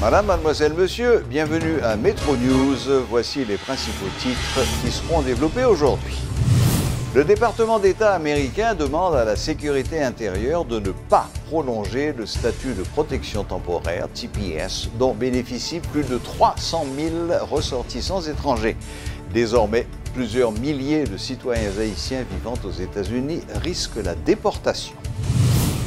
Madame, mademoiselle, monsieur, bienvenue à Metro News. Voici les principaux titres qui seront développés aujourd'hui. Le département d'État américain demande à la sécurité intérieure de ne pas prolonger le statut de protection temporaire, TPS, dont bénéficient plus de 300 000 ressortissants étrangers. Désormais, plusieurs milliers de citoyens haïtiens vivant aux États-Unis risquent la déportation.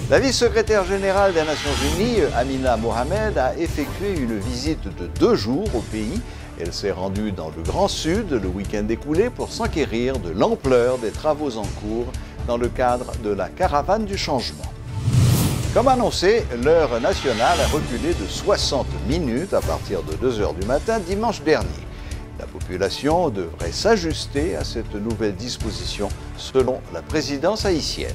La vice-secrétaire générale des Nations Unies, Amina Mohamed, a effectué une visite de 2 jours au pays. Elle s'est rendue dans le Grand Sud le week-end écoulé pour s'enquérir de l'ampleur des travaux en cours dans le cadre de la caravane du changement. Comme annoncé, l'heure nationale a reculé de 60 minutes à partir de 2 h du matin dimanche dernier. La population devrait s'ajuster à cette nouvelle disposition selon la présidence haïtienne.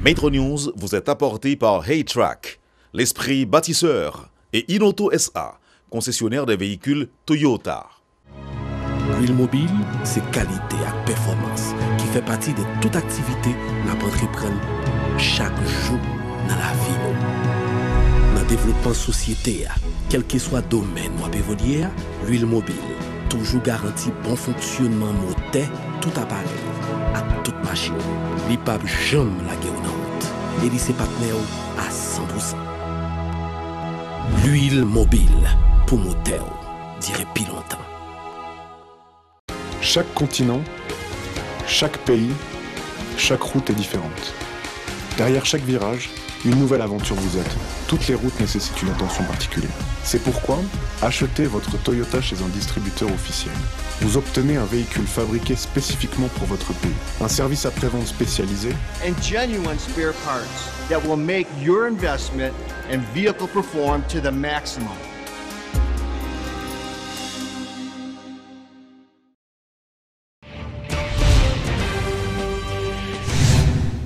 Metro News vous est apporté par Haytrack, l'esprit bâtisseur, et Inoto SA, concessionnaire des véhicules Toyota. L'huile mobile, c'est qualité et performance qui fait partie de toute activité que nous entreprenons chaque jour dans la vie. Dans le développement de la société, quel que soit le domaine où évoluer, l'huile mobile toujours garantit bon fonctionnement moteur, tout appareil, à toute machine. L'IPAB jamais la guerre en route. Et ses partenaires à 100%. L'huile mobile pour moteur, dirait plus longtemps. Chaque continent, chaque pays, chaque route est différente. Derrière chaque virage, une nouvelle aventure vous attend. Toutes les routes nécessitent une attention particulière. C'est pourquoi, achetez votre Toyota chez un distributeur officiel. Vous obtenez un véhicule fabriqué spécifiquement pour votre pays, un service après-vente spécialisé and genuine spare parts that will make your investment and vehicle perform to the maximum.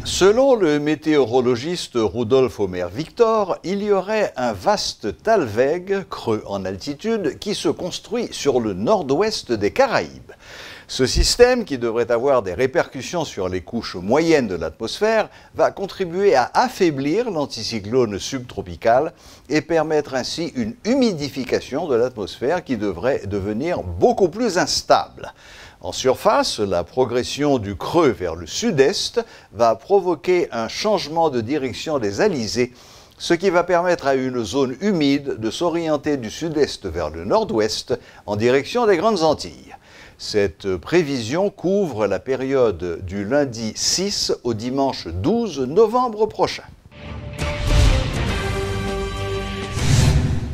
Selon le météorologiste Rudolf Omer Victor, il y aurait un vaste talweg, creux en altitude, qui se construit sur le nord-ouest des Caraïbes. Ce système, qui devrait avoir des répercussions sur les couches moyennes de l'atmosphère, va contribuer à affaiblir l'anticyclone subtropical et permettre ainsi une humidification de l'atmosphère qui devrait devenir beaucoup plus instable. En surface, la progression du creux vers le sud-est va provoquer un changement de direction des alizés, ce qui va permettre à une zone humide de s'orienter du sud-est vers le nord-ouest en direction des Grandes Antilles. Cette prévision couvre la période du lundi 6 au dimanche 12 novembre prochain.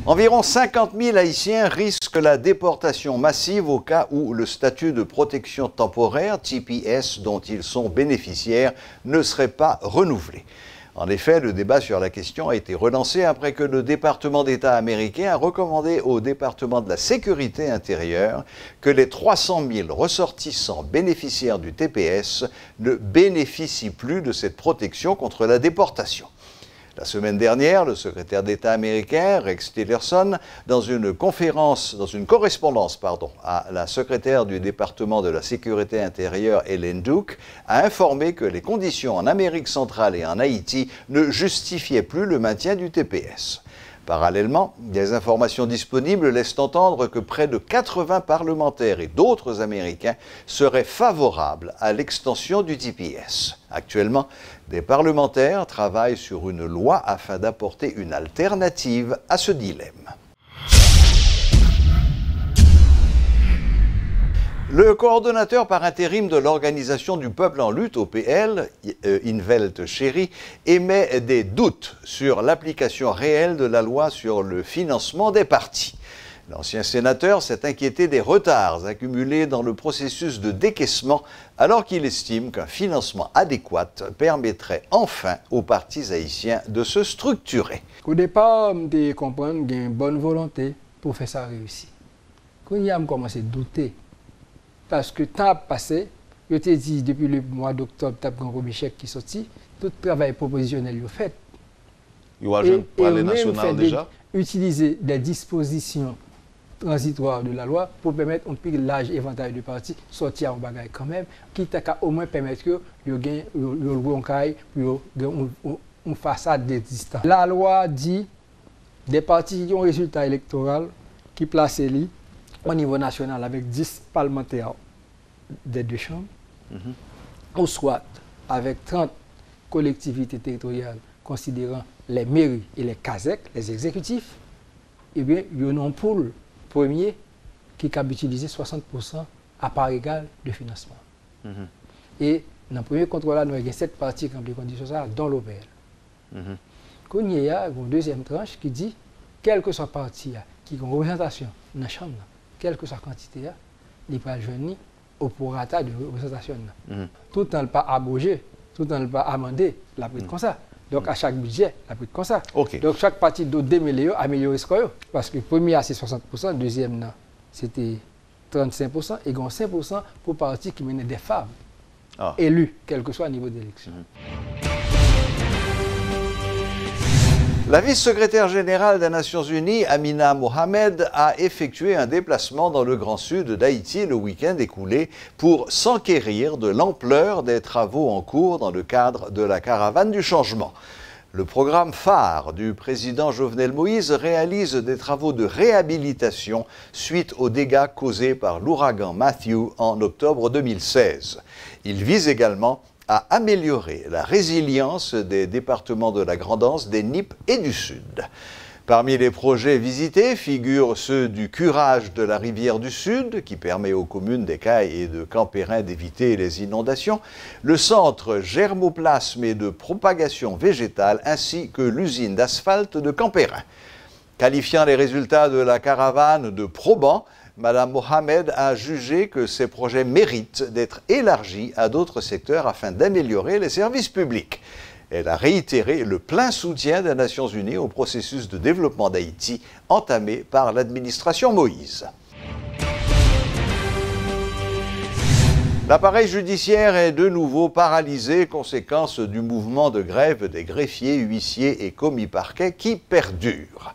Environ 50 000 Haïtiens risquent la déportation massive au cas où le statut de protection temporaire, TPS, dont ils sont bénéficiaires, ne serait pas renouvelé. En effet, le débat sur la question a été relancé après que le département d'État américain a recommandé au département de la sécurité intérieure que les 300 000 ressortissants bénéficiaires du TPS ne bénéficient plus de cette protection contre la déportation. La semaine dernière, le secrétaire d'État américain, Rex Tillerson, dans une correspondance à la secrétaire du département de la sécurité intérieure, Hélène Duke, a informé que les conditions en Amérique centrale et en Haïti ne justifiaient plus le maintien du TPS. Parallèlement, des informations disponibles laissent entendre que près de 80 parlementaires et d'autres Américains seraient favorables à l'extension du TPS. Actuellement, des parlementaires travaillent sur une loi afin d'apporter une alternative à ce dilemme. Le coordonnateur par intérim de l'Organisation du Peuple en lutte, OPL, Invelt Chéri, émet des doutes sur l'application réelle de la loi sur le financement des partis. L'ancien sénateur s'est inquiété des retards accumulés dans le processus de décaissement, alors qu'il estime qu'un financement adéquat permettrait enfin aux partis haïtiens de se structurer. Au départ, je comprends qu'il y a une bonne volonté pour faire ça réussir. Quand il a commencé à douter, parce que le temps a passé, je t'ai dit depuis le mois d'octobre, tu as un premier chèque qui est sorti, tout le travail propositionnel est fait. Il y a un palais national déjà. Utiliser des dispositions transitoires de la loi pour permettre un plus large éventail de partis sortir en bagaille quand même, qui t'a au moins permettre que le gain le caille pour une façade existante. La loi dit des partis qui ont un résultat électoral qui placent lui au niveau national avec 10 parlementaires des deux chambres, ou soit avec 30 collectivités territoriales considérant les mairies et les CASEC, les exécutifs, eh bien, il y a un pool premier qui a utilisé 60% à part égale de financement. Et dans le premier contrôle, nous avons 7 parties qui ont les conditions dans l'OPL. Quand il y a une deuxième tranche qui dit, quelle que soit la partie qui a une représentation dans la chambre, quelle que soit la quantité, il peut joindre au prorata de représentation. Tout en ne pas abroger, tout en ne pas amender, la prise comme ça. Donc à chaque budget, la prise comme ça. Donc chaque partie doit améliorer ce qu'il y a. Parce que le premier c'est 60%, le deuxième c'était 35% et 5% pour partie qui menait des femmes élues, quel que soit le niveau d'élection. La vice-secrétaire générale des Nations Unies, Amina Mohamed, a effectué un déplacement dans le Grand Sud d'Haïti le week-end écoulé pour s'enquérir de l'ampleur des travaux en cours dans le cadre de la caravane du changement. Le programme phare du président Jovenel Moïse réalise des travaux de réhabilitation suite aux dégâts causés par l'ouragan Matthew en octobre 2016. Il vise également à améliorer la résilience des départements de la Grand'Anse, des Nippes et du Sud. Parmi les projets visités figurent ceux du curage de la rivière du Sud, qui permet aux communes d'Écailles et de Campérin d'éviter les inondations, le centre germoplasme et de propagation végétale, ainsi que l'usine d'asphalte de Campérin. Qualifiant les résultats de la caravane de probants, Mme Mohamed a jugé que ces projets méritent d'être élargis à d'autres secteurs afin d'améliorer les services publics. Elle a réitéré le plein soutien des Nations Unies au processus de développement d'Haïti entamé par l'administration Moïse. L'appareil judiciaire est de nouveau paralysé, conséquence du mouvement de grève des greffiers, huissiers et commis parquets qui perdure.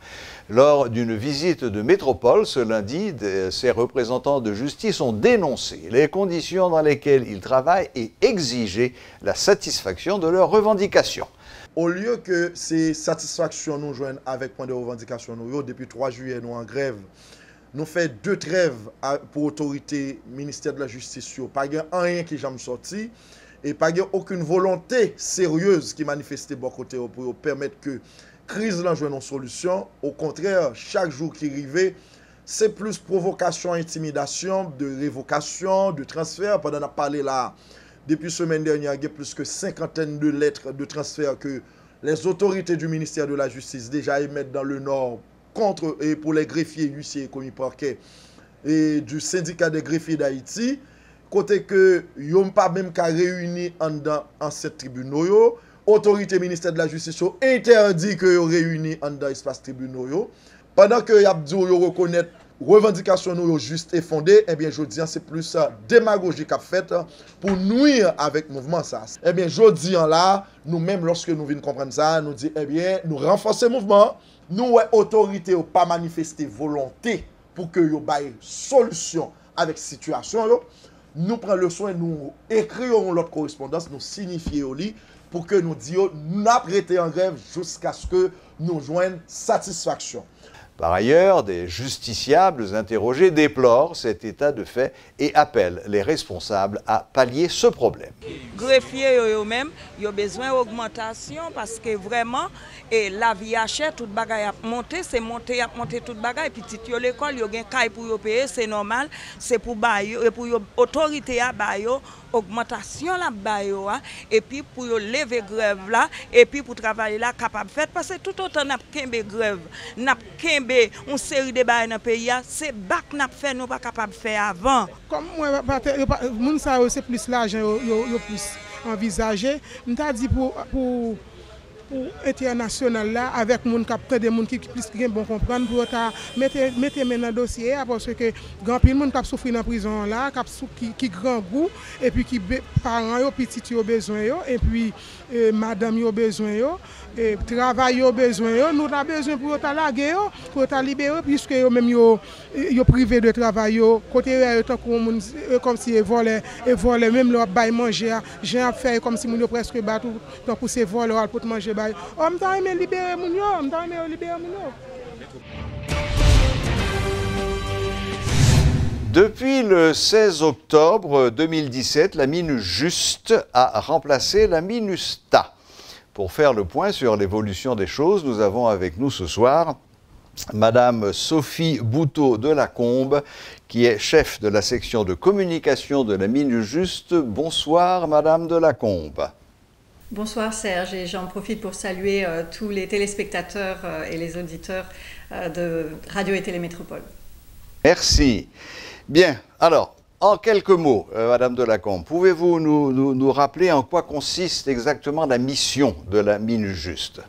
Lors d'une visite de métropole ce lundi, ces représentants de justice ont dénoncé les conditions dans lesquelles ils travaillent et exigé la satisfaction de leurs revendications. Au lieu que ces satisfactions nous joignent avec point de revendication, nous, depuis 3 juillet, nous en grève, nous faisons 2 trêves pour l'autorité ministère de la Justice. Pas rien qui jamais sorti et pas aucune volonté sérieuse qui manifestait de côté pour permettre que crise là joue une solution. Au contraire, chaque jour qui arrive, c'est plus provocation, intimidation, de révocation, de transfert. Pendant qu'on a parlé là, depuis la semaine dernière, il y a plus que 50 de lettres de transfert que les autorités du ministère de la Justice déjà émettent dans le Nord contre et pour les greffiers, huissiers et commis parquet et du syndicat des greffiers d'Haïti. Côté que n'ont pas même qu'à réunir en cette tribunaux. Autorité ministère de la Justice interdit que vous réunis dans l'espace tribunaux. Pendant que Yabdou reconnaît revendication nous juste et fondée, eh bien je dis c'est plus démagogie qu'a fait pour nuire avec le mouvement ça. Eh bien je dis là, nous-mêmes lorsque nous venons comprendre ça, nous dit eh bien nous renforcer le mouvement, nous autorité pas manifester volonté pour que yo baille solution avec situation yo. Nous prenons le soin, nous écrivons notre correspondance, nous signifier au lit pour que nous disions, nous prêté en grève jusqu'à ce que nous joignions satisfaction. Par ailleurs, des justiciables interrogés déplorent cet état de fait et appellent les responsables à pallier ce problème. Greffiers eux-mêmes, ils ont besoin d'augmentation parce que vraiment, la vie a cher, toute bagaille a monté, c'est monté toute bagaille. Petit yo l'école, ils ont un caille pour payer, c'est normal, c'est pour l'autorité à bayo. Augmentation la bayo et puis pour lever grève là et puis pour travailler là capable faire parce que tout autant n'a kembe grève n'a kembe une série de bail dans pays c'est bac n'a fait nous pas capable faire avant comme moi moun ça c'est plus l'argent yo plus envisager m'ta dit pour international là avec moun capteur des moun qui plus bon comprendre pour ta mettre maintenant dossier parce que grand pile moun qui souffrir dans prison là qui grand goût et puis qui parents yo petit yo besoin yo et puis madame yo besoin yo et travail yo besoin yo nous a besoin pour ta laguer yo pour ta libérer puisque yo même yo privé de travail yo côté comme si voler même leur bail manger j'ai faire comme si moun yo presque battu donc pour ces voleurs pour manger bail. On t'a aimé libérer mon yo, on t'a aimé libérer mon yo. Depuis le 16 octobre 2017, la MINUJUST a remplacé la MINUSTA. Pour faire le point sur l'évolution des choses, nous avons avec nous ce soir Madame Sophie Bouteau de Lacombe, qui est chef de la section de communication de la MINUJUST. Bonsoir Madame de Lacombe. Bonsoir Serge, et j'en profite pour saluer tous les téléspectateurs et les auditeurs de Radio et Télémétropole. Merci. Bien, alors, en quelques mots, Madame de Lacombe, pouvez-vous nous rappeler en quoi consiste exactement la mission de la MINUJUST?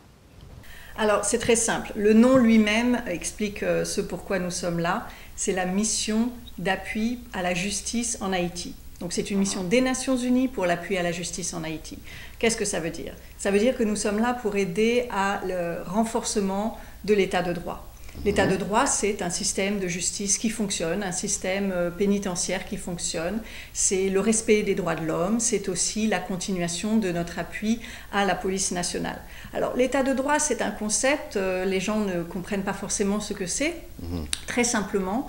Alors, c'est très simple. Le nom lui-même explique ce pourquoi nous sommes là. C'est la mission d'appui à la justice en Haïti. Donc, c'est une mission des Nations Unies pour l'appui à la justice en Haïti. Qu'est-ce que ça veut dire? Ça veut dire que nous sommes là pour aider à le renforcement de l'état de droit. L'état de droit, c'est un système de justice qui fonctionne, un système pénitentiaire qui fonctionne. C'est le respect des droits de l'homme, c'est aussi la continuation de notre appui à la police nationale. Alors, l'état de droit, c'est un concept, les gens ne comprennent pas forcément ce que c'est. Très simplement,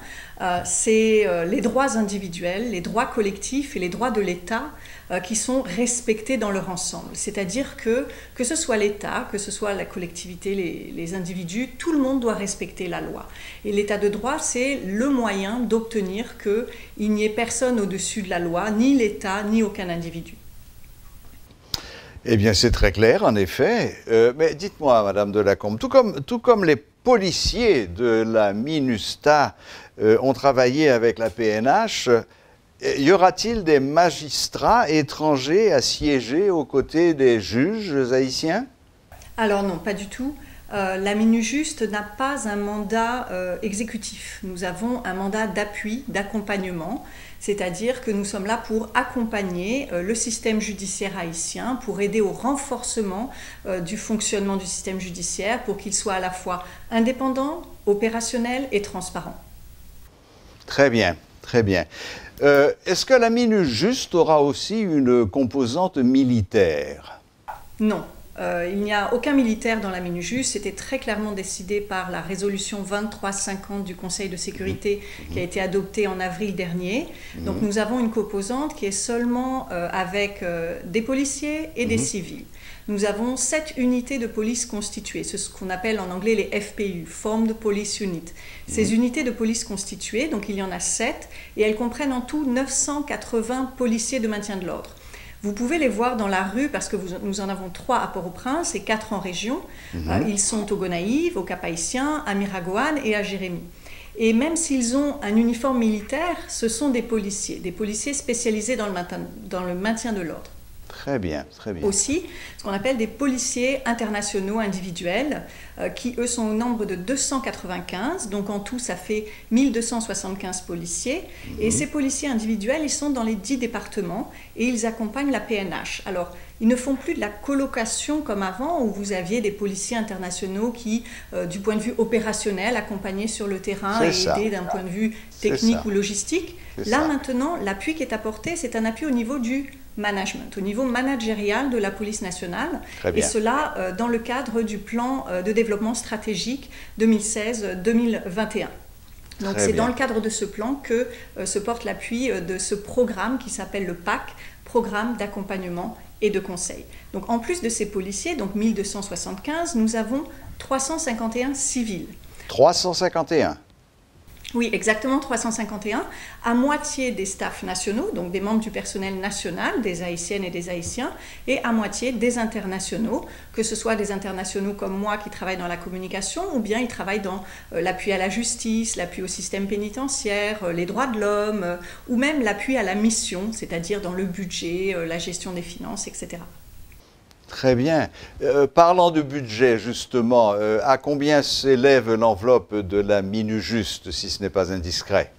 c'est les droits individuels, les droits collectifs et les droits de l'État qui sont respectés dans leur ensemble. C'est-à-dire que ce soit l'État, que ce soit la collectivité, les individus, tout le monde doit respecter la loi. Et l'état de droit, c'est le moyen d'obtenir qu'il n'y ait personne au-dessus de la loi, ni l'État, ni aucun individu. Eh bien, c'est très clair, en effet. Mais dites-moi, Madame de Lacombe, tout comme les policiers de la MINUSTA ont travaillé avec la PNH, y aura-t-il des magistrats étrangers à siéger aux côtés des juges haïtiens? Alors non, pas du tout. La MINUJUST n'a pas un mandat exécutif. Nous avons un mandat d'appui, d'accompagnement, c'est-à-dire que nous sommes là pour accompagner le système judiciaire haïtien, pour aider au renforcement du fonctionnement du système judiciaire, pour qu'il soit à la fois indépendant, opérationnel et transparent. Très bien, très bien. Est-ce que la MINUJUST aura aussi une composante militaire? Non. Il n'y a aucun militaire dans la MINUJUST. C'était très clairement décidé par la résolution 2350 du Conseil de sécurité qui a été adoptée en avril dernier. Donc nous avons une composante qui est seulement avec des policiers et des civils. Nous avons 7 unités de police constituées, c'est ce qu'on appelle en anglais les FPU, Formed Police Unit. Ces unités de police constituées, donc il y en a 7, et elles comprennent en tout 980 policiers de maintien de l'ordre. Vous pouvez les voir dans la rue parce que nous en avons 3 à Port-au-Prince et 4 en région. Ils sont au Gonaïves, au Cap-Haïtien, à Miragoâne et à Jérémie. Et même s'ils ont un uniforme militaire, ce sont des policiers spécialisés dans le maintien de l'ordre. Très bien, très bien. Aussi, ce qu'on appelle des policiers internationaux individuels, qui eux sont au nombre de 295, donc en tout ça fait 1275 policiers. Et ces policiers individuels, ils sont dans les 10 départements et ils accompagnent la PNH. Alors, ils ne font plus de la colocation comme avant, où vous aviez des policiers internationaux qui, du point de vue opérationnel, accompagnaient sur le terrain et aidaient d'un point de vue technique ou logistique. Là, maintenant, l'appui qui est apporté, c'est un appui au niveau du management, au niveau managérial de la police nationale, et cela dans le cadre du plan de développement stratégique 2016-2021. Donc c'est dans le cadre de ce plan que se porte l'appui de ce programme qui s'appelle le PAC, Programme d'accompagnement et de conseil. Donc en plus de ces policiers, donc 1275, nous avons 351 civils. 351? Oui, exactement 351, à moitié des staffs nationaux, donc des membres du personnel national, des Haïtiennes et des Haïtiens, et à moitié des internationaux, que ce soit des internationaux comme moi qui travaillent dans la communication, ou bien ils travaillent dans l'appui à la justice, l'appui au système pénitentiaire, les droits de l'homme, ou même l'appui à la mission, c'est-à-dire dans le budget, la gestion des finances, etc. Très bien. Parlant de budget, justement, à combien s'élève l'enveloppe de la MINUJUST, si ce n'est pas indiscret?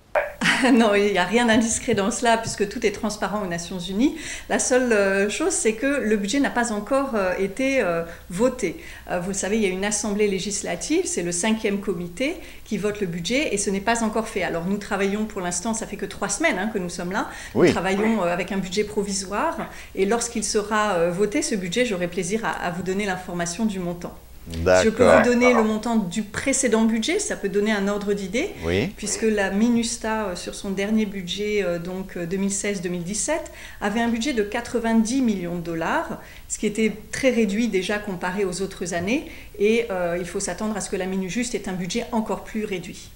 Non, il n'y a rien d'indiscret dans cela puisque tout est transparent aux Nations Unies. La seule chose, c'est que le budget n'a pas encore été voté. Vous le savez, il y a une assemblée législative, c'est le 5e comité qui vote le budget et ce n'est pas encore fait. Alors nous travaillons pour l'instant, ça fait que 3 semaines que nous sommes là. Oui. Nous travaillons avec un budget provisoire et lorsqu'il sera voté, ce budget, j'aurai plaisir à vous donner l'information du montant. Je peux vous donner le montant du précédent budget, ça peut donner un ordre d'idée, puisque la MINUSTAH, sur son dernier budget, donc 2016-2017, avait un budget de 90 millions de dollars, ce qui était très réduit déjà comparé aux autres années, et il faut s'attendre à ce que la MINUJUST ait un budget encore plus réduit.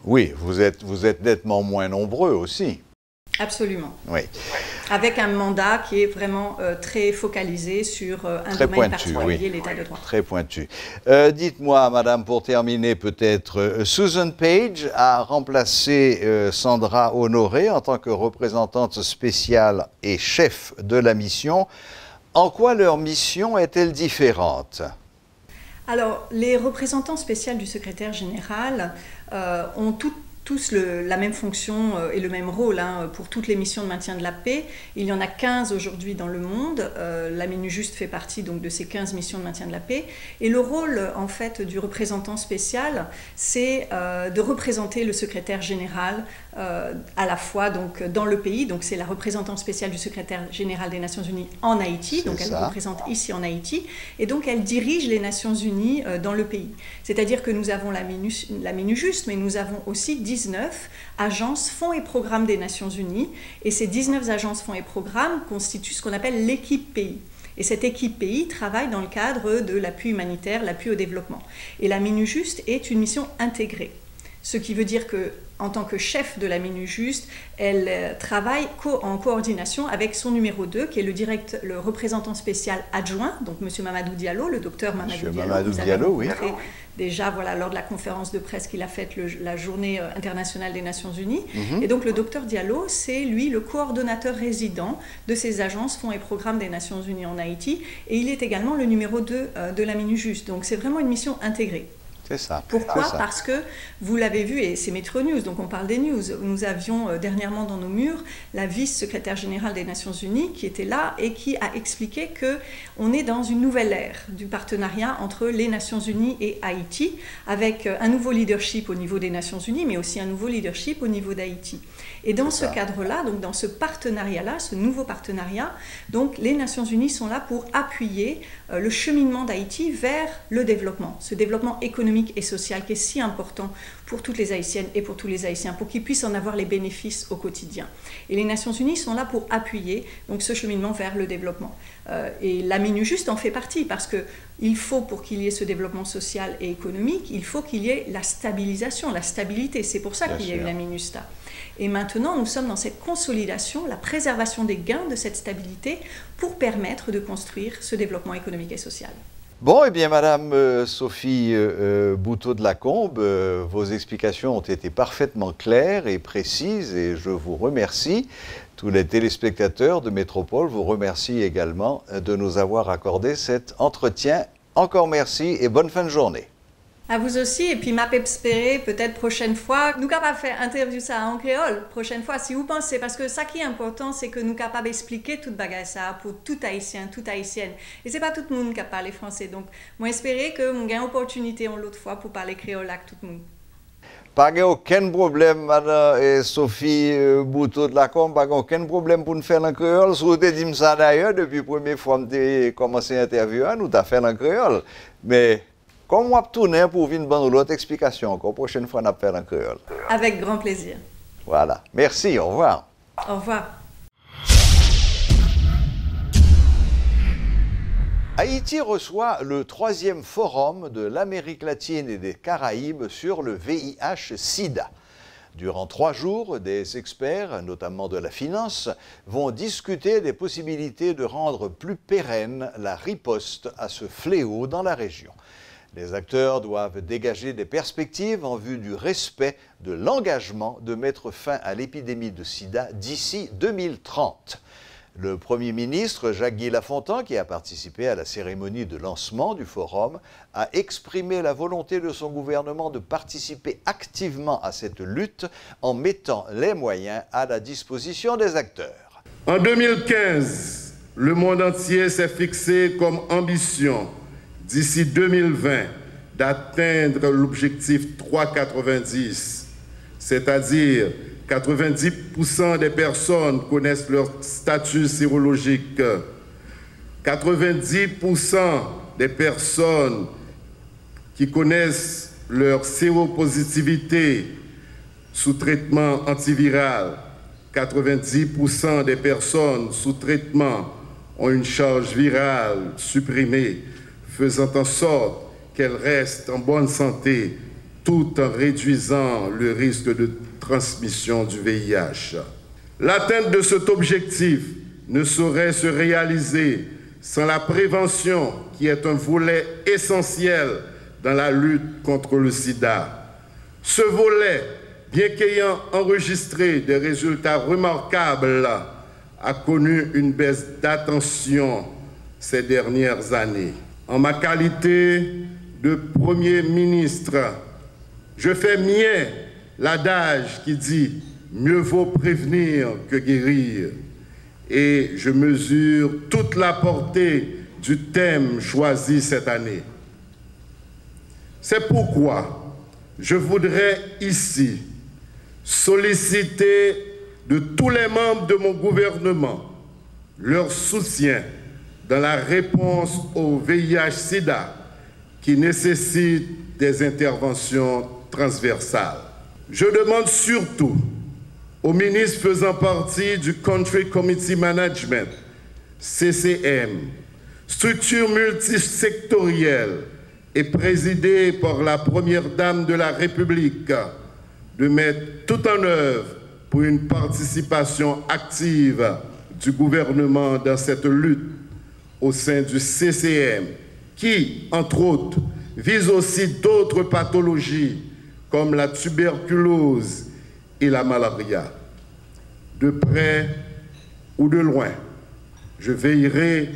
Oui, vous êtes nettement moins nombreux aussi. Absolument. Oui. Avec un mandat qui est vraiment très focalisé sur un domaine particulier, l'état de droit. Très pointu. Dites-moi, madame, pour terminer peut-être, Susan Page a remplacé Sandra Honoré en tant que représentante spéciale et chef de la mission. En quoi leur mission est-elle différente? Alors, les représentants spéciaux du secrétaire général ont tous la même fonction et le même rôle pour toutes les missions de maintien de la paix. Il y en a 15 aujourd'hui dans le monde. La MINUJUST fait partie donc de ces 15 missions de maintien de la paix. Et le rôle en fait du représentant spécial, c'est de représenter le secrétaire général à la fois donc, dans le pays. Donc c'est la représentante spéciale du secrétaire général des Nations Unies en Haïti. Donc elle représente ici en Haïti. Et donc elle dirige les Nations Unies dans le pays. C'est-à-dire que nous avons la MINUJUST, mais nous avons aussi 19 agences, fonds et programmes des Nations Unies. Et ces 19 agences, fonds et programmes constituent ce qu'on appelle l'équipe pays. Et cette équipe pays travaille dans le cadre de l'appui humanitaire, l'appui au développement. Et la MINUJUST est une mission intégrée. Ce qui veut dire que, en tant que chef de la MINUJUST, elle travaille en coordination avec son numéro 2, qui est le représentant spécial adjoint, donc M. Mamadou Diallo, le docteur Mamadou Diallo. Mamadou Diallo, oui. Déjà, voilà, lors de la conférence de presse qu'il a faite la journée internationale des Nations Unies. Et donc, le docteur Diallo, c'est lui le coordonnateur résident de ces agences, fonds et programmes des Nations Unies en Haïti. Et il est également le numéro 2 de la MINUJUST. Donc, c'est vraiment une mission intégrée. C'est ça. Pourquoi? Parce que, vous l'avez vu, et c'est Metro News, donc on parle des news, nous avions dernièrement dans nos murs la vice-secrétaire générale des Nations Unies qui était là et qui a expliqué qu'on est dans une nouvelle ère du partenariat entre les Nations Unies et Haïti, avec un nouveau leadership au niveau des Nations Unies, mais aussi un nouveau leadership au niveau d'Haïti. Et dans ce cadre-là, donc dans ce partenariat-là, ce nouveau partenariat, donc les Nations Unies sont là pour appuyer le cheminement d'Haïti vers le développement, ce développement économique et social qui est si important pour toutes les Haïtiennes et pour tous les Haïtiens, pour qu'ils puissent en avoir les bénéfices au quotidien. Et les Nations Unies sont là pour appuyer donc, ce cheminement vers le développement. Et la MINUJUST en fait partie, parce qu'il faut, pour qu'il y ait ce développement social et économique, il faut qu'il y ait la stabilisation, la stabilité. C'est pour ça qu'il y a eu la MINUSTAH. Et maintenant, nous sommes dans cette consolidation, la préservation des gains de cette stabilité pour permettre de construire ce développement économique et social. Bon, eh bien, Madame Sophie Bouteau de Lacombe, vos explications ont été parfaitement claires et précises et je vous remercie. Tous les téléspectateurs de Métropole vous remercient également de nous avoir accordé cet entretien. Encore merci et bonne fin de journée. À vous aussi, et puis m'a espéré peut-être prochaine fois, nous capables de faire interview ça en créole, prochaine fois, si vous pensez, parce que ça qui est important, c'est que nous capables d'expliquer toute bagaille ça pour tout Haïtien, toute Haïtienne. Et c'est pas tout le monde qui parle français, donc moi espérer que nous gagne opportunité l'autre fois pour parler créole avec tout le monde. Pas aucun problème, Madame Sophie Bouteau de Lacombe, pas aucun problème pour nous faire en créole. Si vous avez dit ça d'ailleurs, depuis la première fois que j'ai commencé l'interview, nous avons fait en créole. Mais comme on va tourner pour venir dans l'autre explication, la prochaine fois, on va faire en créole. Avec grand plaisir. Voilà. Merci, au revoir. Au revoir. Haïti reçoit le 3e forum de l'Amérique latine et des Caraïbes sur le VIH-Sida. Durant 3 jours, des experts, notamment de la finance, vont discuter des possibilités de rendre plus pérenne la riposte à ce fléau dans la région. Les acteurs doivent dégager des perspectives en vue du respect de l'engagement de mettre fin à l'épidémie de sida d'ici 2030. Le Premier ministre Jacques-Guy Lafontant, qui a participé à la cérémonie de lancement du forum, a exprimé la volonté de son gouvernement de participer activement à cette lutte en mettant les moyens à la disposition des acteurs. En 2015, le monde entier s'est fixé comme ambition d'ici 2020 d'atteindre l'objectif 3,90, c'est-à-dire 90% des personnes connaissent leur statut sérologique, 90% des personnes qui connaissent leur séropositivité sous traitement antiviral, 90% des personnes sous traitement ont une charge virale supprimée, faisant en sorte qu'elles restent en bonne santé tout en réduisant le risque de transmission du VIH. L'atteinte de cet objectif ne saurait se réaliser sans la prévention qui est un volet essentiel dans la lutte contre le sida. Ce volet, bien qu'ayant enregistré des résultats remarquables, a connu une baisse d'attention ces dernières années. En ma qualité de Premier ministre, je fais mien l'adage qui dit « mieux vaut prévenir que guérir » et je mesure toute la portée du thème choisi cette année. C'est pourquoi je voudrais ici solliciter de tous les membres de mon gouvernement leur soutien dans la réponse au VIH-Sida qui nécessite des interventions transversales. Je demande surtout aux ministres faisant partie du Country Committee Management, CCM, structure multisectorielle et présidée par la Première Dame de la République, de mettre tout en œuvre pour une participation active du gouvernement dans cette lutte au sein du CCM, qui, entre autres, vise aussi d'autres pathologies comme la tuberculose et la malaria. De près ou de loin, je veillerai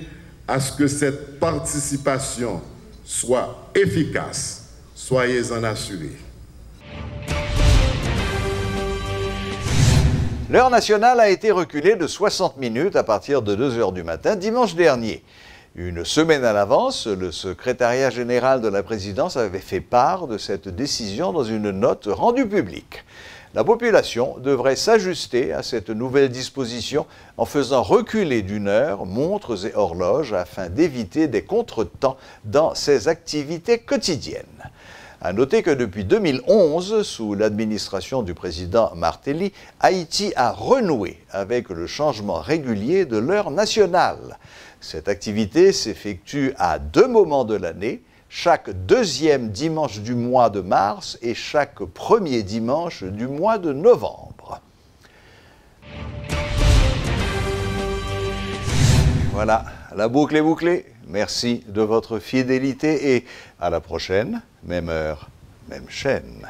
à ce que cette participation soit efficace. Soyez-en assurés. L'heure nationale a été reculée de 60 minutes à partir de 2 h du matin dimanche dernier. Une semaine à l'avance, le secrétariat général de la présidence avait fait part de cette décision dans une note rendue publique. La population devrait s'ajuster à cette nouvelle disposition en faisant reculer d'1 heure montres et horloges afin d'éviter des contretemps dans ses activités quotidiennes. À noter que depuis 2011, sous l'administration du président Martelly, Haïti a renoué avec le changement régulier de l'heure nationale. Cette activité s'effectue à 2 moments de l'année, chaque 2e dimanche du mois de mars et chaque 1er dimanche du mois de novembre. Voilà, la boucle est bouclée. Merci de votre fidélité et à la prochaine, même heure, même chaîne.